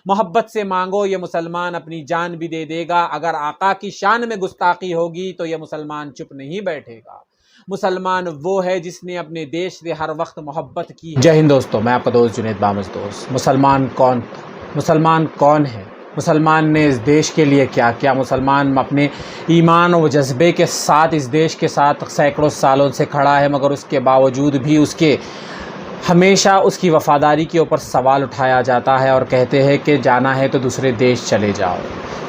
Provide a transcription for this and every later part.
محبت سے مانگو، یہ مسلمان اپنی جان بھی دے دے گا۔ اگر آقا کی شان میں گستاخی ہوگی تو یہ مسلمان چپ نہیں بیٹھے گا۔ مسلمان وہ ہے جس نے اپنے دیش سے ہر وقت محبت کی ہے۔ جے ہند دوستو، میں آپ کا دوست جنید بامز دوست۔ مسلمان کون ہے؟ مسلمان نے اس دیش کے لیے کیا کیا؟ مسلمان اپنے ایمان و جذبے کے ساتھ اس دیش کے ساتھ سینکڑوں سالوں سے کھڑا ہے، مگر اس کے باوجود بھی ہمیشہ اس کی وفاداری کے اوپر سوال اٹھایا جاتا ہے اور کہتے ہیں کہ جانا ہے تو دوسرے دیش چلے جاؤ۔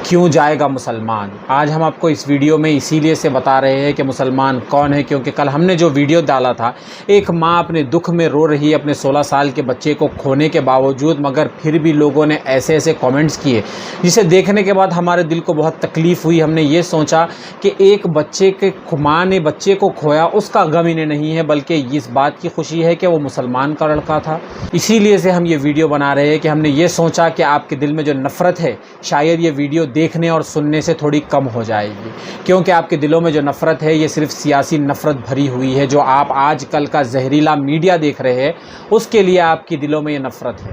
کیوں جائے گا مسلمان؟ آج ہم آپ کو اس ویڈیو میں اسی لیے سے بتا رہے ہیں کہ مسلمان کون ہے، کیونکہ کل ہم نے جو ویڈیو ڈالا تھا، ایک ماں اپنے دکھ میں رو رہی ہے اپنے 16 سال کے بچے کو کھونے کے باوجود، مگر پھر بھی لوگوں نے ایسے کامنٹس کیے جسے دیکھنے کے بعد ہمارے دل کو بہت تکلیف ہوئی۔ ہم نے یہ سوچا کہ ایک بچے کے ماں نے بچے کو کھویا، اس کا غم انہیں نہیں ہے، بلکہ اس بات کی خوشی ہے کہ وہ مسلمان کا لڑکا تھا۔ اسی لیے سے ہم یہ ویڈیو بنا رہے ہیں کہ ہم نے یہ سوچا کہ آپ کے دل میں جو نفرت ہے، شاید یہ ویڈیو دیکھنے اور سننے سے تھوڑی کم ہو جائے گی، کیونکہ آپ کے دلوں میں جو نفرت ہے یہ صرف سیاسی نفرت بھری ہوئی ہے۔ جو آپ آج کل کا زہریلا میڈیا دیکھ رہے ہیں، اس کے لیے آپ کے دلوں میں یہ نفرت ہے۔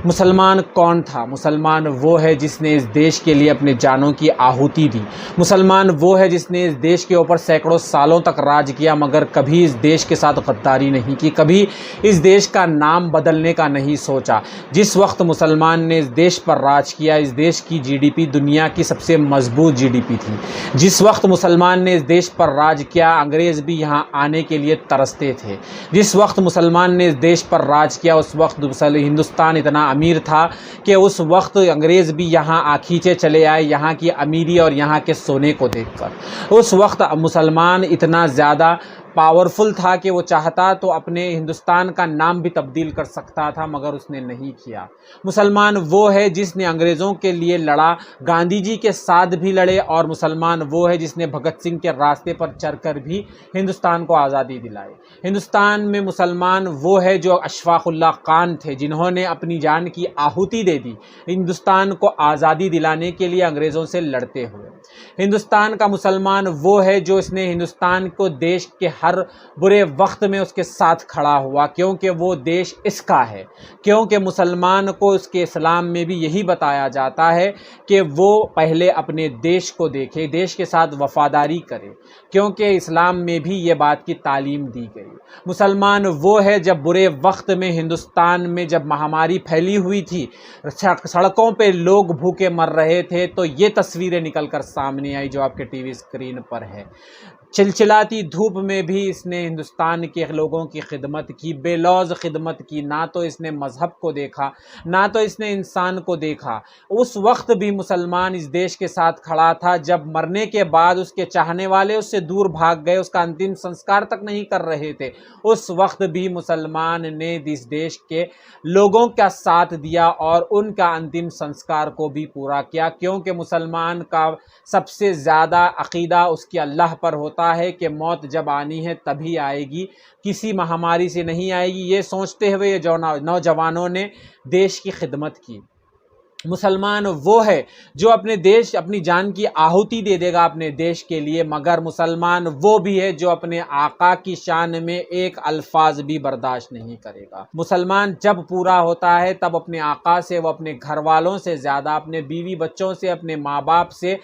مسلمان کون تھا؟ مسلمان وہ ہے جس نے اس دیش کے لیے اپنے جانوں کی آہوتی دی۔ مسلمان وہ ہے جس نے اس دیش کے اوپر سینکڑوں سالوں تک راج کیا، مگر کبھی اس دیش کے ساتھ غداری نہیں کی، کبھی اس دیش کا نام بدلنے کا نہیں سوچا۔ جس وقت مسلمان نے اس دیش پر راج کیا، اس دیش کی جی ڈی پی دنیا کی سب سے مضبوط جی ڈی پی تھی۔ جس وقت مسلمان نے اس دیش پر راج کیا، انگریز بھی یہاں آنے کے لیے ترستے تھے۔ جس وقت مسلمان نے اس دیش پر راج کیا، اس وقت ہندوستان اتنا امیر تھا کہ اس وقت انگریز بھی یہاں کھینچے چلے آئے یہاں کی امیری اور یہاں کے سونے کو دیکھ کر۔ اس وقت مسلمان اتنا زیادہ پاورفل تھا کہ وہ چاہتا تو اپنے ہندوستان کا نام بھی تبدیل کر سکتا تھا، مگر اس نے نہیں کیا۔ مسلمان وہ ہے جس نے انگریزوں کے لیے لڑا، گاندھی جی کے ساتھ بھی لڑے، اور مسلمان وہ ہے جس نے بھگت سنگھ کے راستے پر چل کر بھی ہندوستان کو آزادی دلائی۔ ہندوستان میں مسلمان وہ ہے جو اشفاق اللہ خان تھے، جنہوں نے اپنی جان کی آہوتی دے دی ہندوستان کو آزادی دلانے کے لیے انگریزوں سے لڑتے ہوئے۔ ہندوستان کا مسلمان وہ ہے جو اس نے ہندوستان کو دیش کے ہر برے وقت میں اس کے ساتھ کھڑا ہوا، کیونکہ وہ دیش اس کا ہے، کیونکہ مسلمان کو اس کے اسلام میں بھی یہی بتایا جاتا ہے کہ وہ پہلے اپنے دیش کو دیکھے، دیش کے ساتھ وفاداری کرے، کیونکہ اسلام میں بھی یہ بات کی تعلیم دی گئی۔ مسلمان وہ ہے جب برے وقت میں ہندوستان میں جب مہاماری پھیلی ہوئی تھی، سڑکوں پہ لوگ بھوکے مر رہے تھے، تو یہ تصویریں نکل کر سامنے آئی جو آپ کے ٹی وی اسکرین پر ہے۔ چلچلاتی دھوپ میں بھی اس نے ہندوستان کے لوگوں کی خدمت کی، بے لوث خدمت کی۔ نہ تو اس نے مذہب کو دیکھا، نہ تو اس نے انسان کو دیکھا۔ اس وقت بھی مسلمان اس دیش کے ساتھ کھڑا تھا جب مرنے کے بعد اس کے چاہنے والے اس سے دور بھاگ گئے، اس کا انتم سنسکار تک نہیں کر رہے تھے، اس وقت بھی مسلمان نے اس دیش کے لوگوں کا ساتھ دیا اور ان کا انتم سنسکار کو بھی پورا کیا، کیونکہ مسلمان کا سب سے زیادہ عقیدہ اس کی اللہ پر ہوتا ہے کہ موت جب آنی ہے تبھی آئے گی، کسی مہاماری سے نہیں آئے گی۔ یہ سوچتے ہوئے یہ نوجوانوں نے دیش کی خدمت کی۔ مسلمان وہ ہے جو اپنی جان کی آہوتی دے دے گا اپنے دیش کے لیے، مگر مسلمان وہ بھی ہے جو اپنے آقا کی شان میں ایک الفاظ بھی برداشت نہیں کرے گا۔ مسلمان جب پورا ہوتا ہے تب اپنے آقا سے، وہ اپنے گھر والوں سے زیادہ، اپنے بیوی بچوں سے، اپنے ماں باپ سے،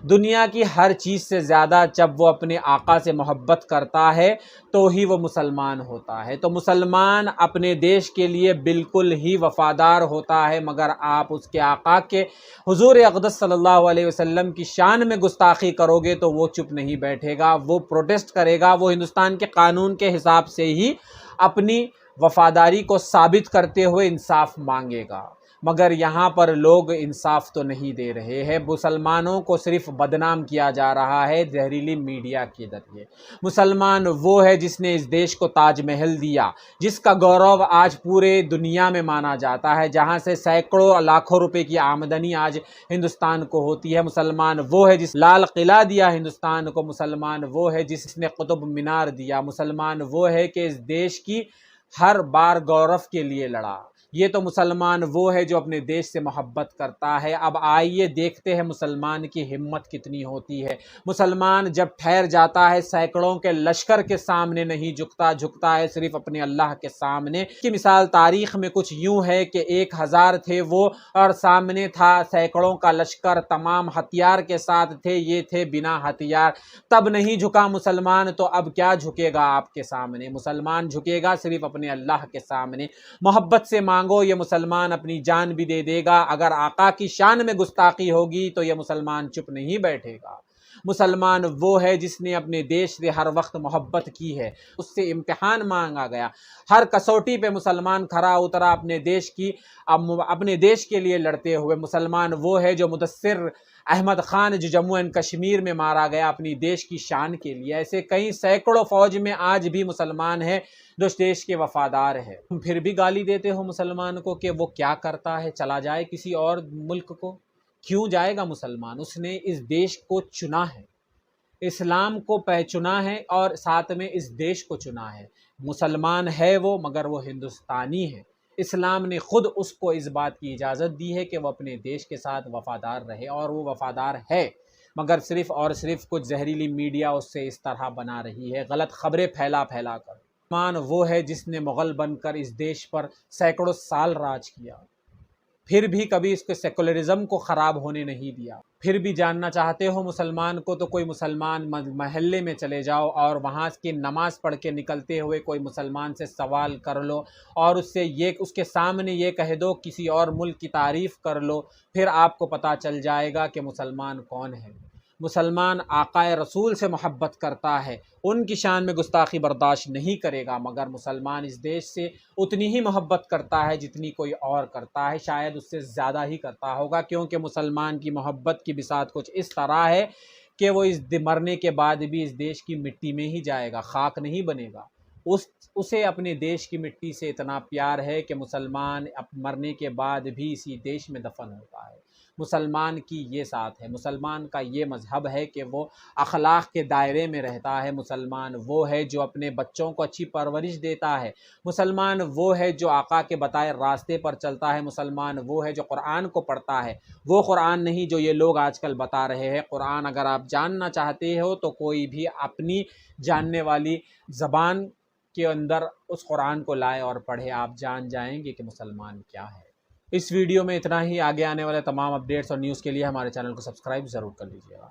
دنیا کی ہر چیز سے زیادہ جب وہ اپنے آقا سے محبت کرتا ہے تو ہی وہ مسلمان ہوتا ہے۔ تو مسلمان اپنے دیش کے لیے بالکل ہی وفادار ہوتا ہے، مگر آپ اس کے آقا کے حضور اقدس صلی اللہ علیہ وسلم کی شان میں گستاخی کرو گے تو وہ چپ نہیں بیٹھے گا، وہ پروٹیسٹ کرے گا، وہ ہندوستان کے قانون کے حساب سے ہی اپنی وفاداری کو ثابت کرتے ہوئے انصاف مانگے گا۔ مگر یہاں پر لوگ انصاف تو نہیں دے رہے ہیں، مسلمانوں کو صرف بدنام کیا جا رہا ہے زہریلی میڈیا کے ذریعے۔ مسلمان وہ ہے جس نے اس دیش کو تاج محل دیا، جس کا گورو آج پورے دنیا میں مانا جاتا ہے، جہاں سے سینکڑوں لاکھوں روپے کی آمدنی آج ہندوستان کو ہوتی ہے۔ مسلمان وہ ہے جس لال قلعہ دیا ہندوستان کو، مسلمان وہ ہے جس نے قطب مینار دیا، مسلمان وہ ہے کہ اس دیش کی ہر بار گورو کے لیے لڑا، یہ تو مسلمان وہ ہے جو اپنے دیش سے محبت کرتا ہے۔ اب آئیے دیکھتے ہیں مسلمان کی ہمت کتنی ہوتی ہے۔ مسلمان جب ٹھہر جاتا ہے سینکڑوں کے لشکر کے سامنے نہیں جھکتا، جھکتا ہے صرف اپنے اللہ کے سامنے۔ اس کی مثال تاریخ میں کچھ یوں ہے کہ 1000 تھے وہ اور سامنے تھا سینکڑوں کا لشکر، تمام ہتھیار کے ساتھ تھے، یہ تھے بنا ہتھیار۔ تب نہیں جھکا مسلمان تو اب کیا جھکے گا آپ کے سامنے؟ مسلمان جھکے گا صرف اپنے اللہ کے سامنے۔ محبت سے مانگو، یہ مسلمان اپنی جان بھی دے دے گا۔ اگر آقا کی شان میں گستاخی ہوگی تو یہ مسلمان چپ نہیں بیٹھے گا۔ مسلمان وہ ہے جس نے اپنے دیش سے ہر وقت محبت کی ہے، اس سے امتحان مانگا گیا، ہر کسوٹی پہ مسلمان کھرا اترا اپنے دیش کے لیے لڑتے ہوئے۔ مسلمان وہ ہے جو مدثر احمد خان جو جموں اینڈ کشمیر میں مارا گیا اپنی دیش کی شان کے لیے۔ ایسے کئی سینکڑوں فوج میں آج بھی مسلمان ہیں جو دیش کے وفادار ہے۔ تم پھر بھی گالی دیتے ہو مسلمان کو کہ وہ کیا کرتا ہے، چلا جائے کسی اور ملک کو۔ کیوں جائے گا مسلمان؟ اس نے اس دیش کو چنا ہے، اسلام کو پہچنا ہے اور ساتھ میں اس دیش کو چنا ہے۔ مسلمان ہے وہ مگر وہ ہندوستانی ہے۔ اسلام نے خود اس کو اس بات کی اجازت دی ہے کہ وہ اپنے دیش کے ساتھ وفادار رہے، اور وہ وفادار ہے، مگر صرف اور صرف کچھ زہریلی میڈیا اس سے اس طرح بنا رہی ہے، غلط خبریں پھیلا پھیلا کر۔ مسلمان وہ ہے جس نے مغل بن کر اس دیش پر سینکڑوں سال راج کیا، پھر بھی کبھی اس کے سیکولرزم کو خراب ہونے نہیں دیا۔ پھر بھی جاننا چاہتے ہو مسلمان کو تو کوئی مسلمان محلے میں چلے جاؤ اور وہاں کی نماز پڑھ کے نکلتے ہوئے کوئی مسلمان سے سوال کر لو اور اس کے سامنے یہ کہہ دو کسی اور ملک کی تعریف کر لو، پھر آپ کو پتہ چل جائے گا کہ مسلمان کون ہے۔ مسلمان آقا رسول سے محبت کرتا ہے، ان کی شان میں گستاخی برداشت نہیں کرے گا، مگر مسلمان اس دیش سے اتنی ہی محبت کرتا ہے جتنی کوئی اور کرتا ہے، شاید اس سے زیادہ ہی کرتا ہوگا، کیونکہ مسلمان کی محبت کی بساط کچھ اس طرح ہے کہ وہ مرنے کے بعد بھی اس دیش کی مٹی میں ہی جائے گا، خاک نہیں بنے گا۔ اسے اپنے دیش کی مٹی سے اتنا پیار ہے کہ مسلمان مرنے کے بعد بھی اسی دیش میں دفن ہوتا ہے۔ مسلمان کی یہ ساتھ ہے، مسلمان کا یہ مذہب ہے کہ وہ اخلاق کے دائرے میں رہتا ہے۔ مسلمان وہ ہے جو اپنے بچوں کو اچھی پرورش دیتا ہے۔ مسلمان وہ ہے جو آقا کے بتائے راستے پر چلتا ہے۔ مسلمان وہ ہے جو قرآن کو پڑھتا ہے، وہ قرآن نہیں جو یہ لوگ آج کل بتا رہے ہیں۔ قرآن اگر آپ جاننا چاہتے ہو تو کوئی بھی اپنی جاننے والی زبان کے اندر اس قرآن کو لائے اور پڑھے، آپ جان جائیں گے کہ مسلمان کیا ہے۔ اس ویڈیو میں اتنا ہی، آگے آنے والے تمام اپڈیٹس اور نیوز کے لیے ہمارے چینل کو سبسکرائب ضرور کر لیجیے گا۔